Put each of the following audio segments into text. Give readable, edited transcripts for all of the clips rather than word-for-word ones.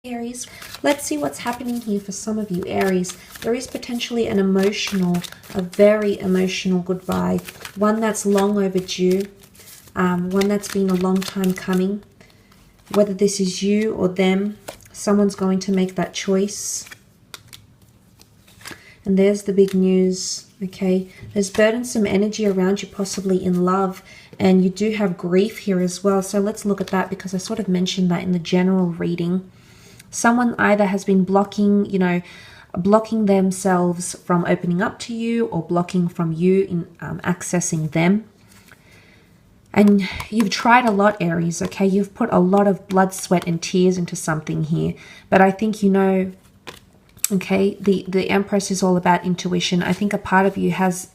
Aries, let's see what's happening here for some of you, Aries. There is potentially a very emotional goodbye, one that's long overdue, one that's been a long time coming. Whether this is you or them, someone's going to make that choice. And there's the big news, okay? There's burdensome energy around you, possibly in love, and you do have grief here as well. So let's look at that, because I sort of mentioned that in the general reading. Someone either has been blocking themselves from opening up to you, or blocking from you in accessing them. And you've tried a lot, Aries, okay? You've put a lot of blood, sweat, and tears into something here. But I think you know, okay, the Empress is all about intuition. I think a part of you has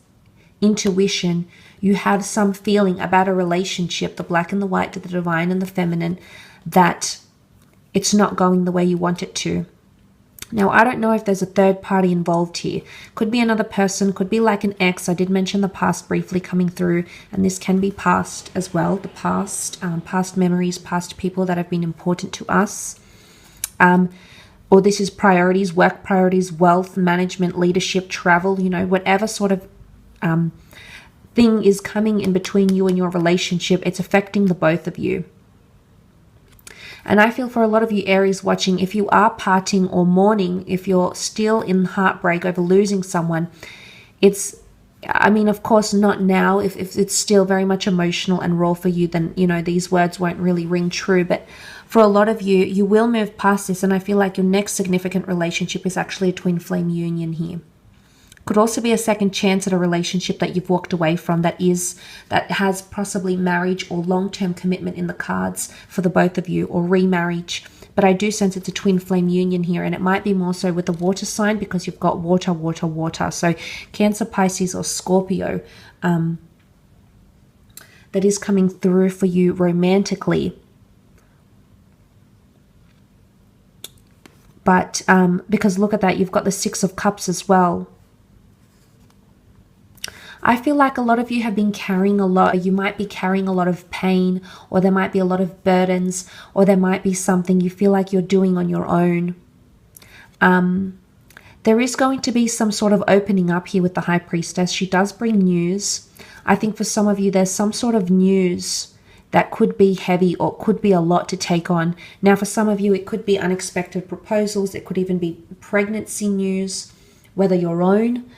intuition. You have some feeling about a relationship, the black and the white, to the divine and the feminine, that it's not going the way you want it to. Now, I don't know if there's a third party involved here. Could be another person, could be like an ex. I did mention the past briefly coming through, and this can be past as well. The past, past memories, past people that have been important to us. Or this is priorities, work priorities, wealth, management, leadership, travel, you know, whatever sort of thing is coming in between you and your relationship. It's affecting the both of you. And I feel for a lot of you Aries watching, if you are parting or mourning, if you're still in heartbreak over losing someone, I mean, of course, not now. If it's still very much emotional and raw for you, then, you know, these words won't really ring true. But for a lot of you, you will move past this. And I feel like your next significant relationship is actually a twin flame union here. Could also be a second chance at a relationship that you've walked away from that has possibly marriage or long-term commitment in the cards for the both of you, or remarriage. But I do sense it's a twin flame union here, and it might be more so with the water sign, because you've got water, water, water. So Cancer, Pisces, or Scorpio, that is coming through for you romantically. But because look at that, you've got the Six of Cups as well. I feel like a lot of you have been carrying a lot. You might be carrying a lot of pain, or there might be a lot of burdens, or there might be something you feel like you're doing on your own. There is going to be some sort of opening up here with the High Priestess. She does bring news. I think for some of you, there's some sort of news that could be heavy, or could be a lot to take on. Now, for some of you, it could be unexpected proposals. It could even be pregnancy news, whether your own,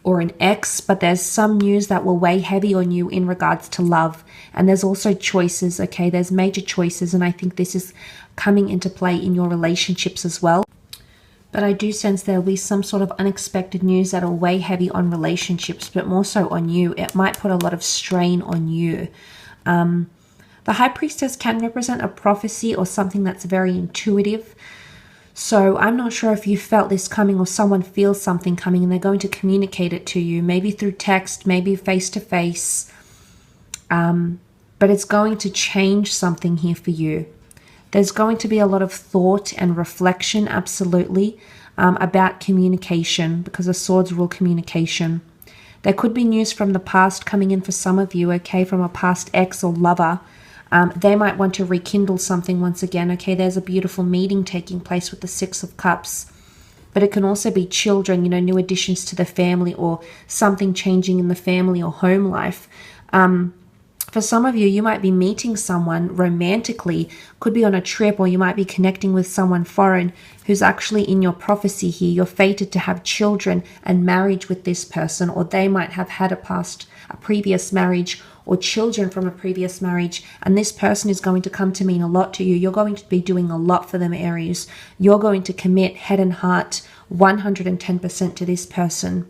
or an ex, but there's some news that will weigh heavy on you in regards to love. And there's also choices, okay? There's major choices, and I think this is coming into play in your relationships as well. But I do sense there'll be some sort of unexpected news that'll weigh heavy on relationships, but more so on you. It might put a lot of strain on you. The High Priestess can represent a prophecy or something that's very intuitive. So I'm not sure if you felt this coming, or someone feels something coming and they're going to communicate it to you, maybe through text, maybe face to face. But it's going to change something here for you. There's going to be a lot of thought and reflection, absolutely, about communication, because the swords rule communication. There could be news from the past coming in for some of you, okay, from a past ex or lover. They might want to rekindle something once again. Okay, there's a beautiful meeting taking place with the Six of Cups. But it can also be children, you know, new additions to the family, or something changing in the family or home life. For some of you, you might be meeting someone romantically, could be on a trip, or you might be connecting with someone foreign who's actually in your prophecy here. You're fated to have children and marriage with this person, or they might have had a previous marriage, or children from a previous marriage, and this person is going to come to mean a lot to you. You're going to be doing a lot for them, Aries. You're going to commit head and heart 110% to this person.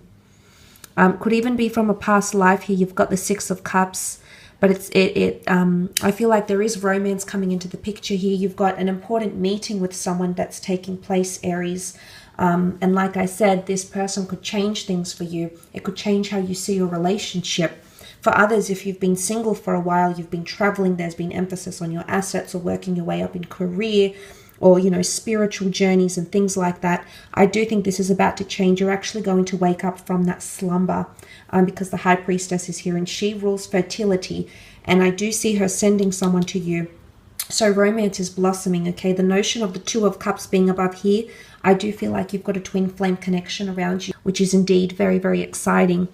Could even be from a past life here. You've got the Six of Cups, but I feel like there is romance coming into the picture here. You've got an important meeting with someone that's taking place, Aries. And like I said, this person could change things for you. It could change how you see your relationship. For others, if you've been single for a while, you've been traveling, there's been emphasis on your assets, or working your way up in career, or, you know, spiritual journeys and things like that. I do think this is about to change. You're actually going to wake up from that slumber, because the High Priestess is here, and she rules fertility. And I do see her sending someone to you So romance is blossoming, okay? The notion of the Two of Cups being above here, I do feel like you've got a twin flame connection around you, which is indeed very, very exciting.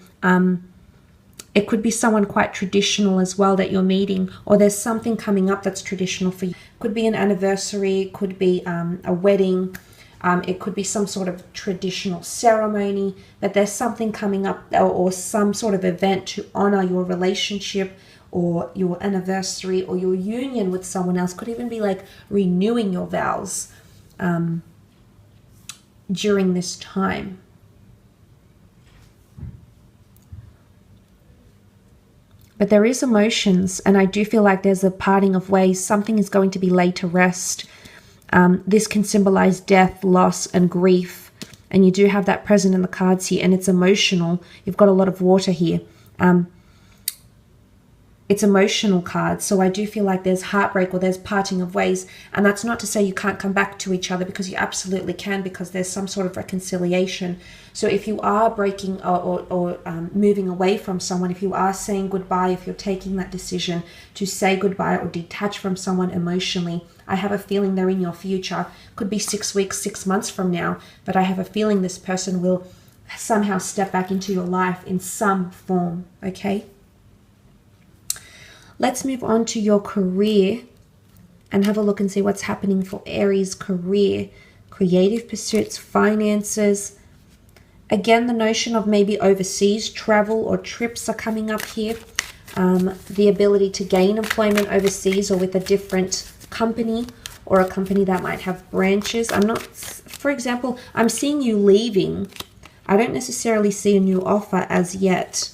It could be someone quite traditional as well that you're meeting, or there's something coming up that's traditional for you. Could be an anniversary, could be a wedding, it could be some sort of traditional ceremony, but there's something coming up, or some sort of event to honor your relationship or your anniversary or your union with someone else. Could even be like renewing your vows during this time. But there is emotions, and I do feel like there's a parting of ways. Something is going to be laid to rest. This can symbolize death, loss, and grief. And you do have that present in the cards here, and it's emotional. You've got a lot of water here. It's emotional cards, so I do feel like there's heartbreak or there's parting of ways. And that's not to say you can't come back to each other, because you absolutely can, because there's some sort of reconciliation. So if you are breaking or moving away from someone, if you are saying goodbye, if you're taking that decision to say goodbye or detach from someone emotionally, I have a feeling they're in your future. Could be 6 weeks, 6 months from now, but I have a feeling this person will somehow step back into your life in some form, okay? Let's move on to your career and have a look and see what's happening for Aries career, creative pursuits, finances. Again, the notion of maybe overseas travel or trips are coming up here. The ability to gain employment overseas or with a different company, or a company that might have branches. For example, I'm seeing you leaving. I don't necessarily see a new offer as yet.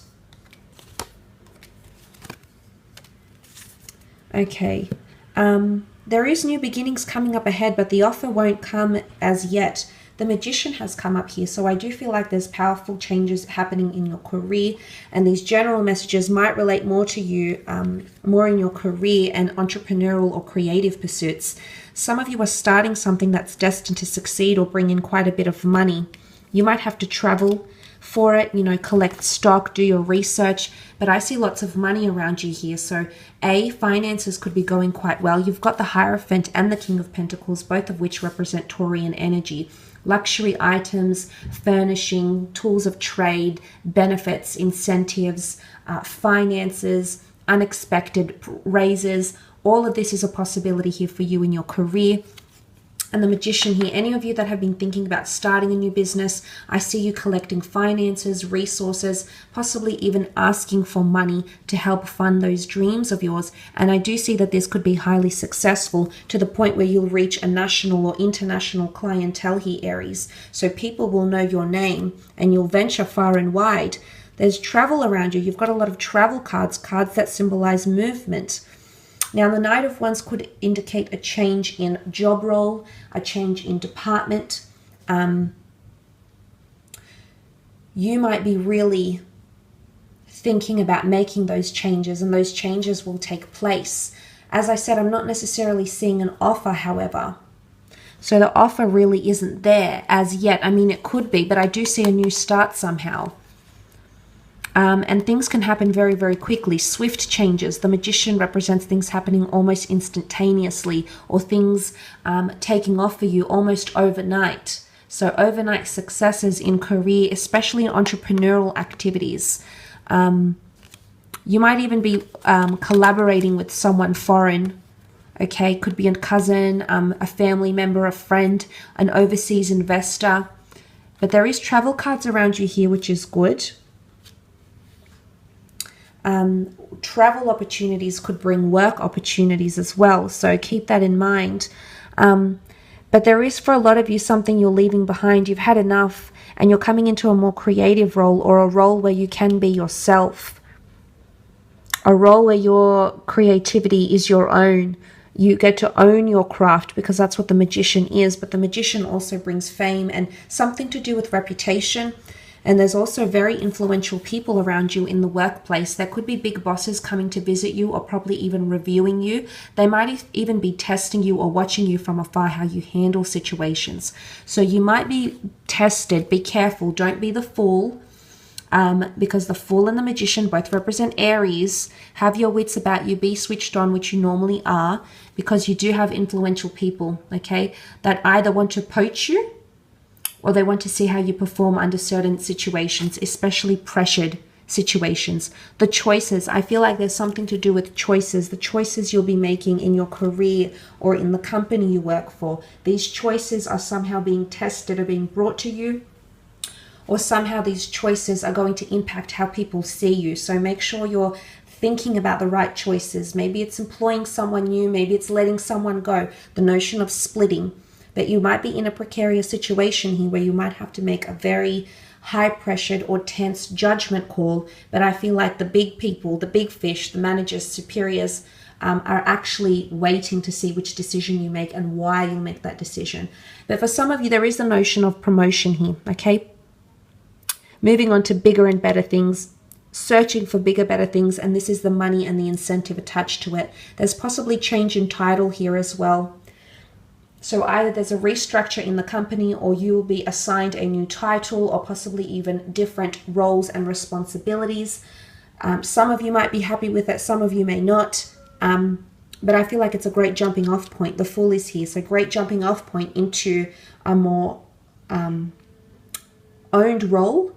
Okay, there is new beginnings coming up ahead, but the offer won't come as yet. The Magician has come up here, so I do feel like there's powerful changes happening in your career, and these general messages might relate more to you, more in your career and entrepreneurial or creative pursuits. Some of you are starting something that's destined to succeed or bring in quite a bit of money. You might have to travel for it, collect stock, do your research, but I see lots of money around you here. So finances could be going quite well. You've got the Hierophant and the King of Pentacles, both of which represent Taurian energy. Luxury items, furnishing, tools of trade, benefits, incentives, finances, unexpected raises. All of this is a possibility here for you in your career. And the Magician here, any of you that have been thinking about starting a new business, I see you collecting finances, resources, possibly even asking for money to help fund those dreams of yours. And I do see that this could be highly successful to the point where you'll reach a national or international clientele here, Aries. So people will know your name and you'll venture far and wide. There's travel around you. You've got a lot of travel cards, cards that symbolize movement. Now, the Knight of Wands could indicate a change in job role, a change in department. You might be really thinking about making those changes, and those changes will take place. As I said, I'm not necessarily seeing an offer, however. So the offer really isn't there as yet. I mean, it could be, but I do see a new start somehow. And things can happen very, very quickly. Swift changes. The Magician represents things happening almost instantaneously, or things taking off for you almost overnight. So overnight successes in career, especially in entrepreneurial activities. You might even be collaborating with someone foreign. Okay, could be a cousin, a family member, a friend, an overseas investor. But there is travel cards around you here, which is good. Travel opportunities could bring work opportunities as well, so keep that in mind. But there is, for a lot of you, something you're leaving behind. You've had enough and you're coming into a more creative role, or a role where you can be yourself, a role where your creativity is your own. You get to own your craft, because that's what the Magician is. But the Magician also brings fame and something to do with reputation. And there's also very influential people around you in the workplace. There could be big bosses coming to visit you, or probably even reviewing you. They might even be testing you or watching you from afar, how you handle situations. So you might be tested. Be careful. Don't be the fool. because the Fool and the Magician both represent Aries. Have your wits about you, be switched on, which you normally are, because you do have influential people, okay, that either want to poach you or they want to see how you perform under certain situations, especially pressured situations. The choices, I feel like there's something to do with choices, the choices you'll be making in your career or in the company you work for. These choices are somehow being tested or being brought to you, or somehow these choices are going to impact how people see you. So make sure you're thinking about the right choices. Maybe it's employing someone new, maybe it's letting someone go. The notion of splitting, that you might be in a precarious situation here where you might have to make a very high pressured or tense judgment call. But I feel like the big people, the big fish, the managers, superiors, are actually waiting to see which decision you make and why you make that decision. But for some of you, there is the notion of promotion here, okay? Moving on to bigger and better things, searching for bigger, better things, and this is the money and the incentive attached to it. There's possibly change in title here as well. So either there's a restructure in the company, or you will be assigned a new title, or possibly even different roles and responsibilities. Some of you might be happy with it, some of you may not. But I feel like it's a great jumping off point. The Fool is here, so great jumping off point into a more owned role,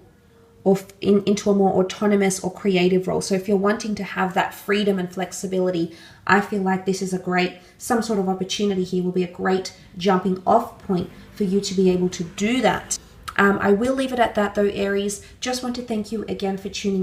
or into a more autonomous or creative role. So if you're wanting to have that freedom and flexibility, I feel like this is some sort of opportunity here will be a great jumping off point for you to be able to do that. I will leave it at that though, Aries. Just want to thank you again for tuning in.